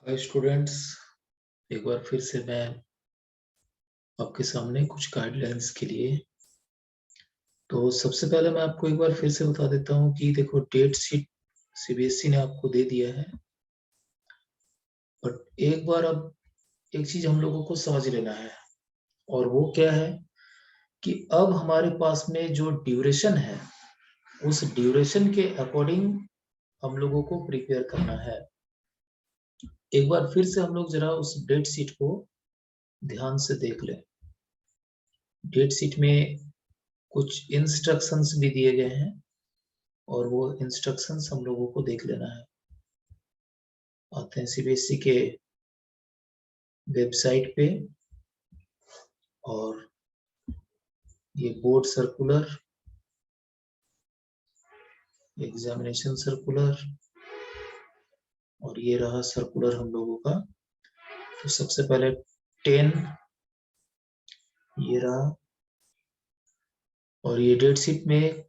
Hi students, एक बार फिर से मैं आपके सामने कुछ गाइडलाइंस के लिए। तो सबसे पहले मैं आपको एक बार फिर से बता देता हूँ कि देखो, डेट शीट सीबीएसई ने आपको दे दिया है, बट एक बार अब एक चीज हम लोगों को समझ लेना है, और वो क्या है कि अब हमारे पास में जो ड्यूरेशन है, उस ड्यूरेशन के अकॉर्डिंग हम लोगों को प्रिपेयर करना है। एक बार फिर से हम लोग जरा उस डेट शीट को ध्यान से देख लें। डेट शीट में कुछ इंस्ट्रक्शंस भी दिए गए हैं, और वो इंस्ट्रक्शंस हम लोगों को देख लेना है। आते हैं सीबीएसई के वेबसाइट पे, और ये बोर्ड सर्कुलर, एग्जामिनेशन सर्कुलर, और ये रहा सर्कुलर हम लोगों का। तो सबसे पहले 10 ये रहा, और ये डेट शीट में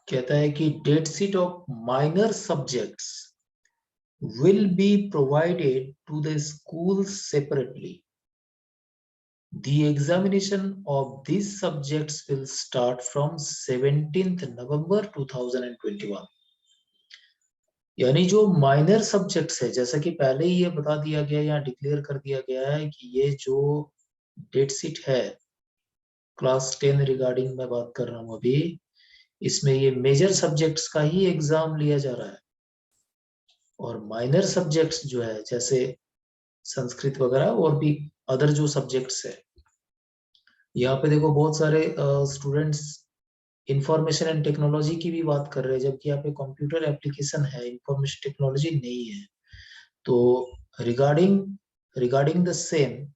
कहता है कि date sheet of minor subjects will be provided to the schools separately. The examination of these subjects will start from 17th November 2021. यानी जो माइनर सब्जेक्ट्स है, जैसा कि पहले ही ये बता दिया गया, यहाँ डिक्लेयर कर दिया गया है कि ये जो डेट शीट है क्लास 10 रिगार्डिंग मैं बात कर रहा हूँ अभी, इसमें ये मेजर सब्जेक्ट्स का ही एग्जाम लिया जा रहा है। और माइनर सब्जेक्ट्स जो है, जैसे संस्कृत वगैरह और भी अदर जो सब्जेक्ट्स है, यहाँ पे देखो बहुत सारे स्टूडेंट्स इंफॉर्मेशन एंड टेक्नोलॉजी की भी बात कर रहे हैं, जबकि यहाँ पे कंप्यूटर एप्लीकेशन है, इंफॉर्मेशन टेक्नोलॉजी नहीं है। तो रिगार्डिंग रिगार्डिंग द सेम,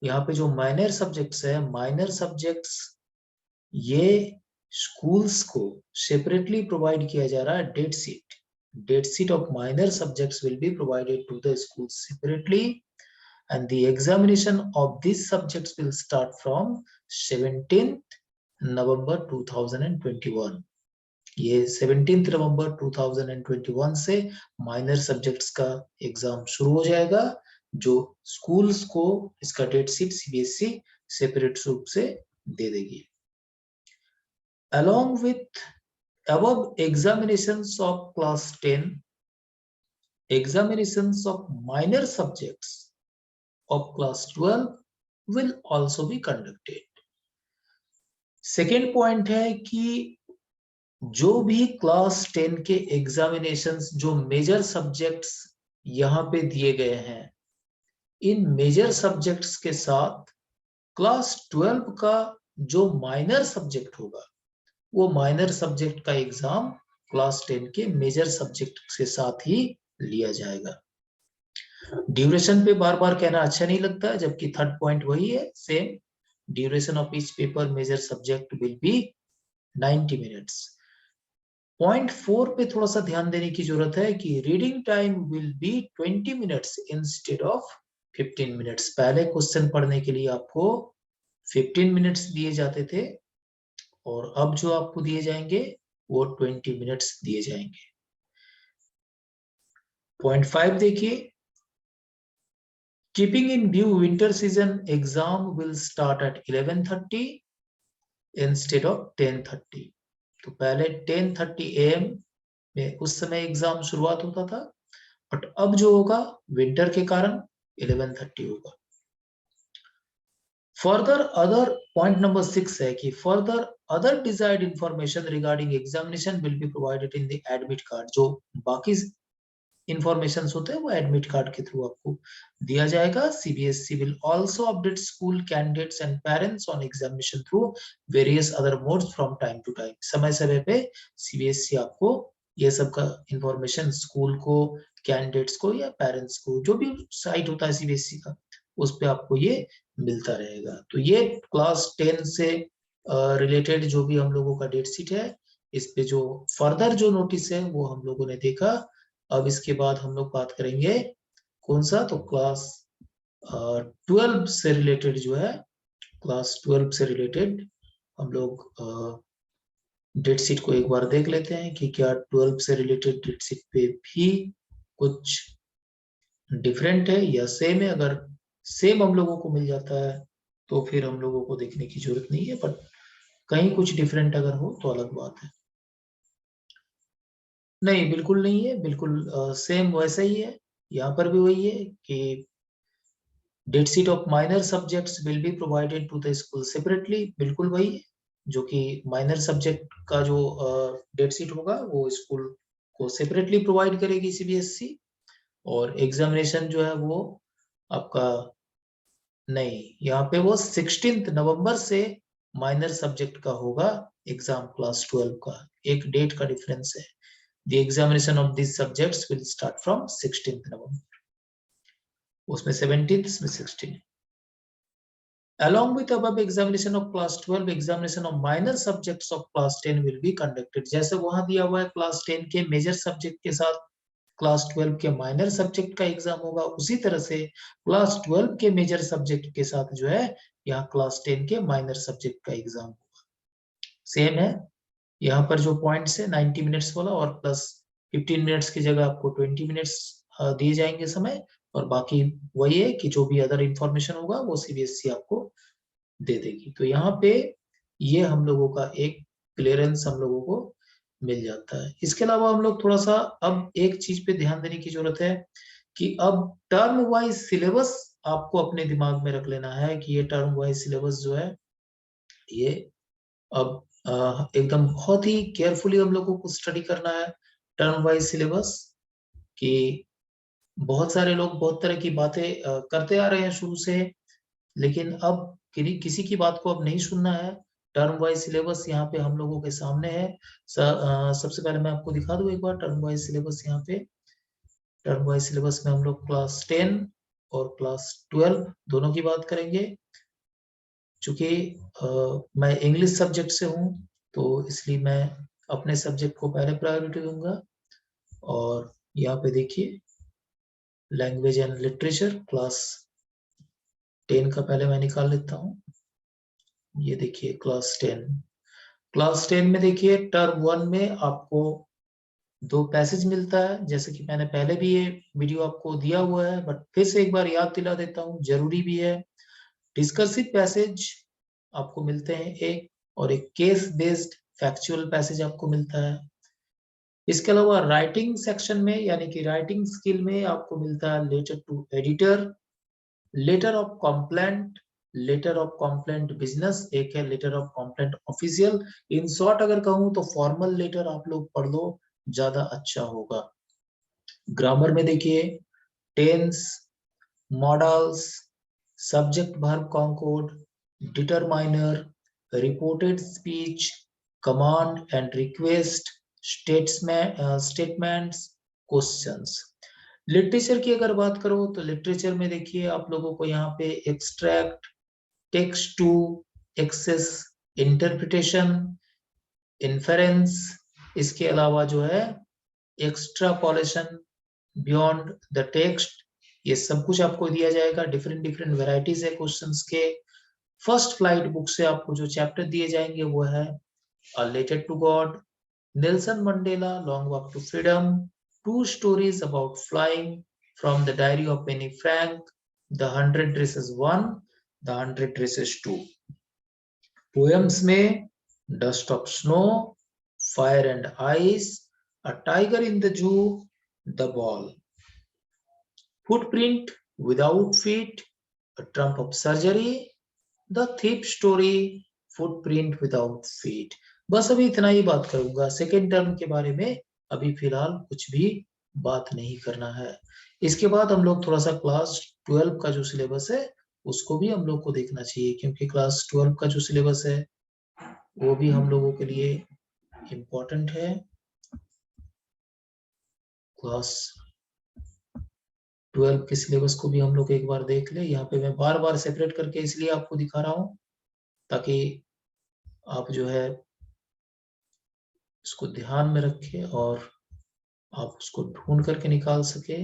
यहाँ पे जो माइनर सब्जेक्ट्स है, माइनर सब्जेक्ट्स ये स्कूल्स को सेपरेटली प्रोवाइड किया जा रहा है। Date sheet of minor subjects will be provided to the school separately, and the examination of these subjects will start from 17th November 2021. ये 17th नवंबर 2021 से minor subjects का exam शुरू हो जाएगा, जो स्कूल्स को इसका डेट शीट सीबीएसई सेपरेट रूप से दे देगी। Along with above examinations of class 10, examinations of minor subjects of class 12 will also be conducted. Second point है कि जो भी क्लास 10 के एग्जामिनेशंस, जो मेजर सब्जेक्ट्स यहाँ पे दिए गए हैं, इन मेजर सब्जेक्ट्स के साथ क्लास 12 का जो माइनर सब्जेक्ट होगा, वो माइनर सब्जेक्ट का एग्जाम क्लास 10 के मेजर सब्जेक्ट के साथ ही लिया जाएगा। ड्यूरेशन पे बार बार कहना अच्छा नहीं लगता है, जबकि थर्ड पॉइंट वही है, same. Duration of each paper major subject will be 90 minutes. Point 4 पे थोड़ा सा ध्यान देने की जरूरत है कि reading time will be 20 minutes instead of 15 minutes. पहले क्वेश्चन पढ़ने के लिए आपको 15 मिनट्स दिए जाते थे, और अब जो आपको दिए जाएंगे वो 20 मिनट्स दिए जाएंगे। पॉइंट 5 देखिए, keeping in view winter season exam will start at 11:30 instead of 10:30। तो पहले 10:30 AM में उस समय एग्जाम शुरुआत होता था, बट अब जो होगा विंटर के कारण 11:30 होगा। फर्दर अदर पॉइंट नंबर 6 है कि further other desired information regarding examination will be provided in the admit card. जो बाकी इंफॉर्मेशन होते हैं वो एडमिट कार्ड के थ्रू आपको दिया जाएगा। CBSE will also update school candidates and parents on examination through various other modes from time to time. समय समय पे सीबीएसई आपको ये सब का इंफॉर्मेशन स्कूल को, कैंडिडेट्स को या पेरेंट्स को, जो भी साइट होता है सीबीएसई का, उस पे आपको ये मिलता रहेगा। तो ये क्लास 10 से रिलेटेड जो भी हम लोगों का डेट शीट है, इस पे जो फर्दर जो नोटिस है वो हम लोगों ने देखा। अब इसके बाद हम लोग बात करेंगे कौन सा, तो क्लास 12 से रिलेटेड जो है, क्लास 12 से रिलेटेड हम लोग डेट शीट को एक बार देख लेते हैं कि क्या 12 से रिलेटेड डेट शीट पे भी कुछ डिफरेंट है या सेम है। अगर सेम हम लोगों को मिल जाता है तो फिर हम लोगों को देखने की जरूरत नहीं है, बट कहीं कुछ डिफरेंट अगर हो तो अलग बात है। नहीं, बिल्कुल नहीं है, बिल्कुल सेम वैसा ही है। यहाँ पर भी वही है कि date sheet of minor subjects will be provided to the school separately, बिल्कुल वही है। जो कि माइनर सब्जेक्ट का जो डेट शीट होगा वो स्कूल को सेपरेटली प्रोवाइड करेगी सीबीएसई। और एग्जामिनेशन जो है वो आपका, नहीं, यहाँ पे वो 16 नवंबर से माइनर सब्जेक्ट का होगा एग्जाम क्लास 12 का। एक डेट का डिफरेंस है। The examination of this subjects will start from 16 नवंबर, उसमें 17 में 16। Along with above examination of class 12, examination of minor subjects of class 10 will be conducted। जैसे वहां दिया हुआ है क्लास 10 के मेजर सब्जेक्ट के साथ क्लास 12 के माइनर सब्जेक्ट का एग्जाम होगा, उसी तरह से क्लास 12 के मेजर सब्जेक्ट के साथ जो है यहाँ क्लास 10 के माइनर सब्जेक्ट का एग्जाम होगा। सेम है। यहाँ पर जो पॉइंट्स है 90 मिनट्स वाला और प्लस 15 मिनट्स की जगह आपको 20 मिनट्स दिए जाएंगे समय। और बाकी वही है कि जो भी अदर इंफॉर्मेशन होगा वो सीबीएसई आपको दे देगी। तो यहाँ पे ये हम लोगों का एक क्लियरेंस हम लोगों को मिल जाता है। इसके अलावा हम लोग थोड़ा सा अब एक चीज पे ध्यान देने की जरूरत है कि अब टर्म वाइज सिलेबस आपको अपने दिमाग में रख लेना है कि ये टर्म वाइज सिलेबस जो है ये अब एकदम बहुत ही केयरफुली हम लोगों को स्टडी करना है टर्म वाइज सिलेबस। कि बहुत सारे लोग बहुत तरह की बातें करते आ रहे हैं शुरू से, लेकिन अब किसी की बात को अब नहीं सुनना है। टर्म वाइज सिलेबस यहाँ पे हम लोगों के सामने है। सबसे पहले मैं आपको दिखा दूं एक बार टर्म वाइज सिलेबस। यहाँ पे टर्म वाइज सिलेबस में हम लोग क्लास 10 और क्लास 12 दोनों की बात करेंगे। चूंकि मैं इंग्लिश सब्जेक्ट से हूँ तो इसलिए मैं अपने सब्जेक्ट को पहले प्रायोरिटी दूंगा। और यहाँ पे देखिए लैंग्वेज एंड लिटरेचर क्लास 10 का पहले मैं निकाल लेता हूँ। ये देखिए क्लास 10 में देखिए टर्म 1 में आपको 2 पैसेज मिलता है, जैसे कि मैंने पहले भी ये वीडियो आपको दिया हुआ है, बट फिर से एक बार याद दिला देता हूँ, जरूरी भी है। डिस्कर्सिव पैसेज आपको मिलते हैं एक, और एक केस बेस्ड फैक्चुअल पैसेज आपको मिलता है। इसके अलावा राइटिंग सेक्शन में यानी कि राइटिंग स्किल में आपको मिलता है letter to editor, letter of complaint, letter of complaint business, एक है letter of complaint official. In short अगर कहूं तो फॉर्मल लेटर आप लोग पढ़ लो, ज्यादा अच्छा होगा। ग्रामर में देखिए tense, modals, subject verb concord, determiner, reported speech, command and request, statements, questions. Literature की अगर बात करो तो लिटरेचर में देखिए आप लोगों को यहाँ पे extract, text to, access, interpretation, inference, इसके अलावा जो है एक्स्ट्रापोलेशन, बियॉन्ड द टेक्स्ट, ये सब कुछ आपको दिया जाएगा। डिफरेंट डिफरेंट वेराइटीज है क्वेश्चंस के। फर्स्ट फ्लाइट बुक से आपको जो चैप्टर दिए जाएंगे वो है a letter to God, Nelson Mandela long walk to freedom, two stories about flying from the diary of Anne Frank, the 100 dresses 1, the 100 dresses 2। Poems में dust of snow, fire and ice, a tiger in the zoo, the ball, footprint without feet, a trump of surgery, the thief story, footprint without feet। बस अभी इतना ही बात करूंगा। Second term के बारे में अभी फिलहाल कुछ भी बात नहीं करना है। इसके बाद हम लोग थोड़ा सा क्लास 12 का जो सिलेबस है उसको भी हम लोग को देखना चाहिए, क्योंकि क्लास 12 का जो सिलेबस है वो भी हम लोगों के लिए इम्पोर्टेंट है। क्लास 12 के सिलेबस को भी हम लोग एक बार देख ले। यहाँ पे मैं बार बार सेपरेट करके इसलिए आपको दिखा रहा हूँ ताकि आप जो है इसको ध्यान में रखें और आप उसको ढूंढ करके निकाल सके।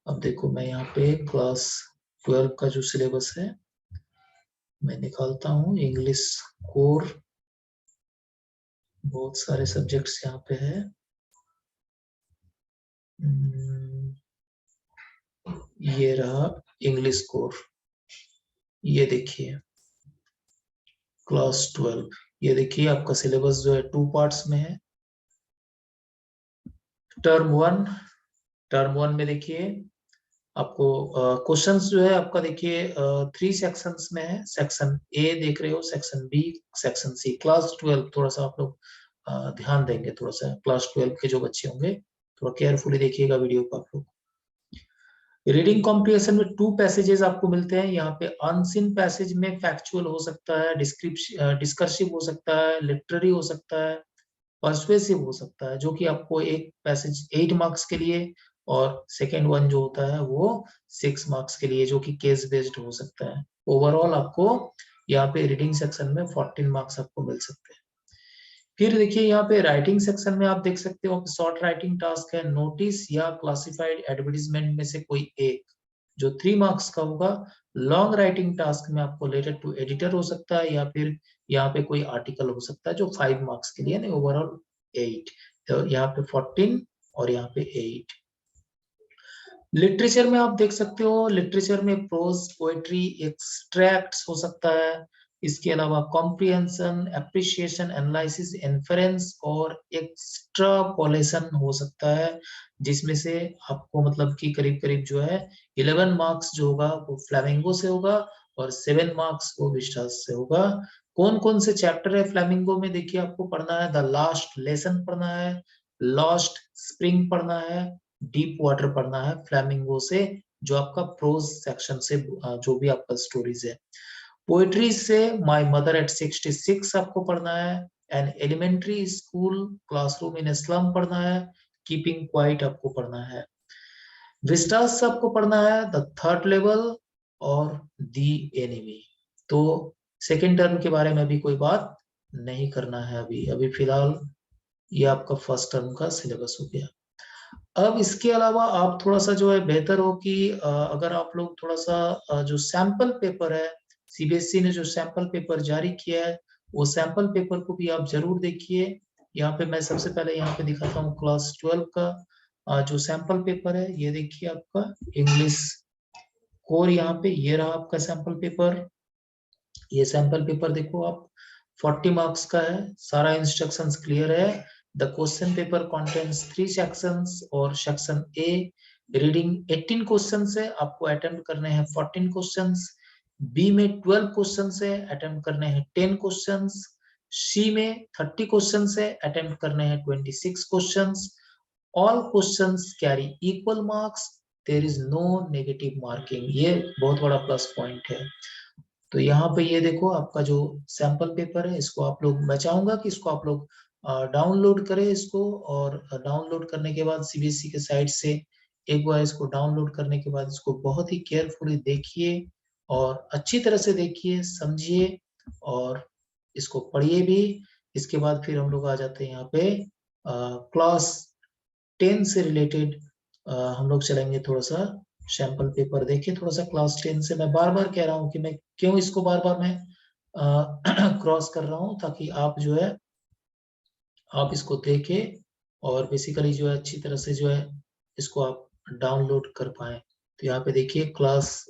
अब देखो मैं यहाँ पे क्लास 12 का जो सिलेबस है मैं निकालता हूँ। इंग्लिश कोर, बहुत सारे सब्जेक्ट्स यहाँ पे है। ये रहा इंग्लिश कोर, ये देखिए क्लास 12, ये देखिए आपका सिलेबस जो है 2 पार्ट्स में है। टर्म वन में देखिए आपको क्वेश्चंस जो है आपका देखिए 3 सेक्शंस में है। सेक्शन ए देख रहे हो, section B, section C. Class 12 थोड़ा सा आप लोग ध्यान देंगे, थोड़ा सा क्लास 12 के जो बच्चे होंगे थोड़ा केयरफुली देखिएगा वीडियो को आप लोग। रीडिंग कॉम्प्रिहेंशन में 2 पैसेजेस आपको मिलते हैं यहाँ पे। अनसीन पैसेज में फैक्चुअल हो सकता है, डिस्कर्सिव हो सकता है, लिटरेरी हो सकता है, पर्सुएसिव हो सकता है, जो कि आपको एक पैसेज 8 मार्क्स के लिए और सेकेंड वन जो होता है वो 6 मार्क्स के लिए, जो कि केस बेस्ड हो सकता है। ओवरऑल आपको यहाँ पे रीडिंग सेक्शन में 14 मार्क्स आपको मिल सकते हैं। फिर देखिए यहाँ पे राइटिंग सेक्शन में आप देख सकते हो शॉर्ट राइटिंग टास्क है, नोटिस या क्लासिफाइड एडवर्टीजमेंट में से कोई एक जो 3 मार्क्स का होगा। लॉन्ग राइटिंग टास्क में आपको लेटर टू एडिटर हो सकता है या फिर यहाँ पे कोई आर्टिकल हो सकता है जो 5 मार्क्स के लिए, नहीं ओवरऑल 8। तो यहाँ पे 14 और यहाँ पे 8। लिटरेचर में आप देख सकते हो, लिटरेचर में प्रोज, पोएट्री, एक्सट्रैक्ट्स हो सकता है। इसके अलावा कॉम्प्रिहेंशन, एप्रिसिएशन, एनालिसिस, इन्फरेंस और एक्सट्रापोलेशन हो सकता है, जिसमें से आपको मतलब कि करीब करीब जो है 11 मार्क्स जो होगा वो फ्लेमिंगो से होगा और 7 मार्क्स वो विस्टास से होगा। कौन कौन से चैप्टर है फ्लेमिंगो में, देखिए आपको पढ़ना है द लास्ट लेसन पढ़ना है, लॉस्ट स्प्रिंग पढ़ना है, डीप वाटर पढ़ना है फ्लैमिंगो से, जो आपका प्रोज सेक्शन से जो भी आपका स्टोरीज है। पोएट्री से माय मदर एट 66 आपको पढ़ना है, an elementary school classroom in slum पढ़ना है, कीपिंग क्वाइट आपको पढ़ना है। विस्टास आपको पढ़ना है द थर्ड लेवल और दी एनिमी। तो सेकेंड टर्म के बारे में अभी कोई बात नहीं करना है, अभी अभी फिलहाल ये आपका फर्स्ट टर्म का सिलेबस हो गया। अब इसके अलावा आप थोड़ा सा जो है बेहतर हो कि अगर आप लोग थोड़ा सा जो सैंपल पेपर है, सीबीएसई ने जो सैंपल पेपर जारी किया है वो सैंपल पेपर को भी आप जरूर देखिए। यहाँ पे मैं सबसे पहले यहाँ पे दिखाता हूँ क्लास 12 का जो सैंपल पेपर है, ये देखिए आपका इंग्लिश कोर, यहाँ पे ये रहा आपका सैंपल पेपर। ये सैंपल पेपर देखो आप 40 मार्क्स का है, सारा इंस्ट्रक्शंस क्लियर है। The question paper contains 3 sections और सेक्शन ए रीडिंग 18 क्वेश्चंस है, आपको अटेम्प्ट करने हैं 14 क्वेश्चंस। बी में 12 क्वेश्चंस है, अटेम्प्ट करने हैं 10 क्वेश्चंस। सी में 30 क्वेश्चंस है, अटेम्प्ट करने हैं 26 questions. All questions carry equal marks, there is no negative marking, ये बहुत बड़ा प्लस पॉइंट है। तो यहाँ पे ये देखो आपका जो सैंपल पेपर है, इसको आप लोग, मैं चाहूंगा कि इसको आप लोग डाउनलोड करें इसको, और डाउनलोड करने के बाद सीबीएसई के साइट से एक बार इसको डाउनलोड करने के बाद इसको बहुत ही केयरफुली देखिए और अच्छी तरह से देखिए, समझिए और इसको पढ़िए भी। इसके बाद फिर हम लोग आ जाते हैं यहाँ पे क्लास 10 से रिलेटेड हम लोग चलेंगे थोड़ा सा सैंपल पेपर देखिए थोड़ा सा क्लास 10 से। मैं बार बार कह रहा हूँ कि मैं क्यों इसको बार बार मैं क्रॉस कर रहा हूँ, ताकि आप जो है आप इसको देखें और बेसिकली जो है अच्छी तरह से जो है इसको आप डाउनलोड कर पाए। तो यहाँ पे देखिए क्लास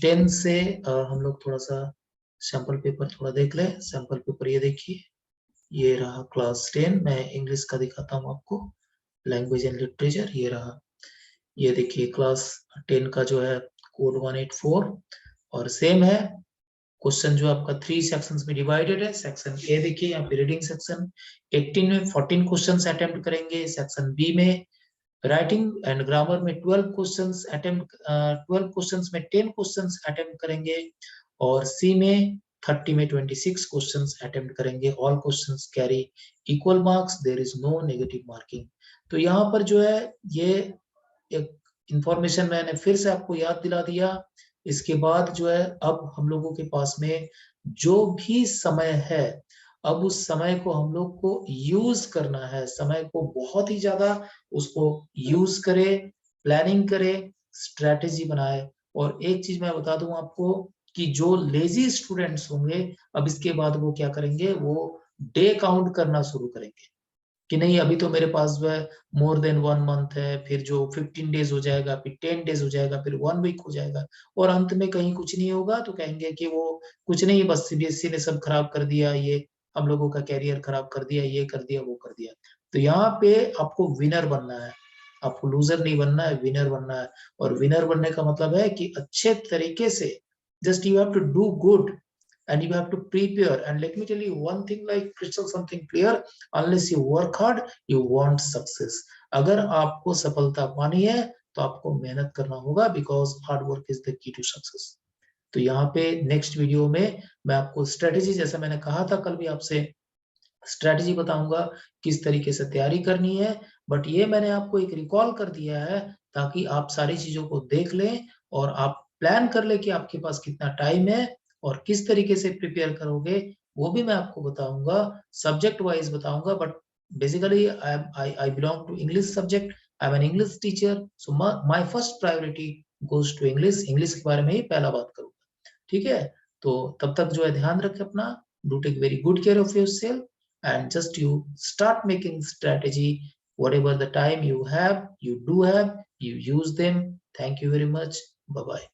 10 से हम लोग थोड़ा सा सैंपल पेपर थोड़ा देख ले। सैंपल पेपर ये देखिए, ये रहा क्लास 10, मैं इंग्लिश का दिखाता हूँ आपको, लैंग्वेज एंड लिटरेचर, ये रहा। ये देखिए क्लास 10 का जो है कोड 184 और सेम है। क्वेश्चन जो आपका 3 सेक्शंस में डिवाइडेड है। सेक्शन ए देखिए यहाँ पे रीडिंग सेक्शन 18 में 14 क्वेश्चंस अटेम्प्ट करेंगे। सेक्शन बी में राइटिंग एंड ग्रामर में 12 क्वेश्चंस अटेम्प्ट 12 क्वेश्चंस में 10 क्वेश्चंस अटेम्प्ट करेंगे और सी में 30 में 26 क्वेश्चंस अटेम्प्ट करेंगे। All questions carry equal marks, there is no negative marking. तो यहाँ पर जो है ये एक इंफॉर्मेशन मैंने फिर से आपको याद दिला दिया। इसके बाद जो है अब हम लोगों के पास में जो भी समय है, अब उस समय को हम लोग को यूज करना है, समय को बहुत ही ज्यादा उसको यूज करे, प्लानिंग करे, स्ट्रेटेजी बनाए। और एक चीज मैं बता दूं आपको कि जो लेजी स्टूडेंट्स होंगे अब इसके बाद वो क्या करेंगे, वो डे काउंट करना शुरू करेंगे। कि नहीं अभी तो मेरे पास वह मोर देन 1 मंथ है, फिर जो 15 डेज हो जाएगा, फिर 10 डेज हो जाएगा, फिर 1 वीक हो जाएगा, और अंत में कहीं कुछ नहीं होगा तो कहेंगे कि वो कुछ नहीं, बस सीबीएसई ने सब खराब कर दिया, ये हम लोगों का कैरियर खराब कर दिया, ये कर दिया, वो कर दिया। तो यहाँ पे आपको विनर बनना है, आपको लूजर नहीं बनना है, विनर बनना है। और विनर बनने का मतलब है कि अच्छे तरीके से just you have to do good and you have to prepare. And let me tell you one thing, like crystal something clear, unless you work hard you want success. अगर आपको सफलता पानी है तो आपको मेहनत करना होगा, because hard work is the key to success. तो यहाँ पे नेक्स्ट वीडियो में मैं आपको स्ट्रेटेजी, जैसा मैंने कहा था कल भी आपसे, स्ट्रेटेजी बताऊंगा किस तरीके से तैयारी करनी है। बट ये मैंने आपको एक रिकॉल कर दिया है ताकि आप सारी चीजों को देख लें और आप प्लान कर ले कि आपके पास कितना टाइम है और किस तरीके से प्रिपेयर करोगे, वो भी मैं आपको बताऊंगा, सब्जेक्ट वाइज बताऊंगा। But basically I belong to English subject, I am an English teacher, so my first priority goes to English. English के बारे में ही पहला बात करूंगा, ठीक है? तो तब तक जो है ध्यान रखें अपना, do take very good care of yourself, and just you start making strategy, whatever the time you have, you do have, you use them. Thank you very much. Bye bye.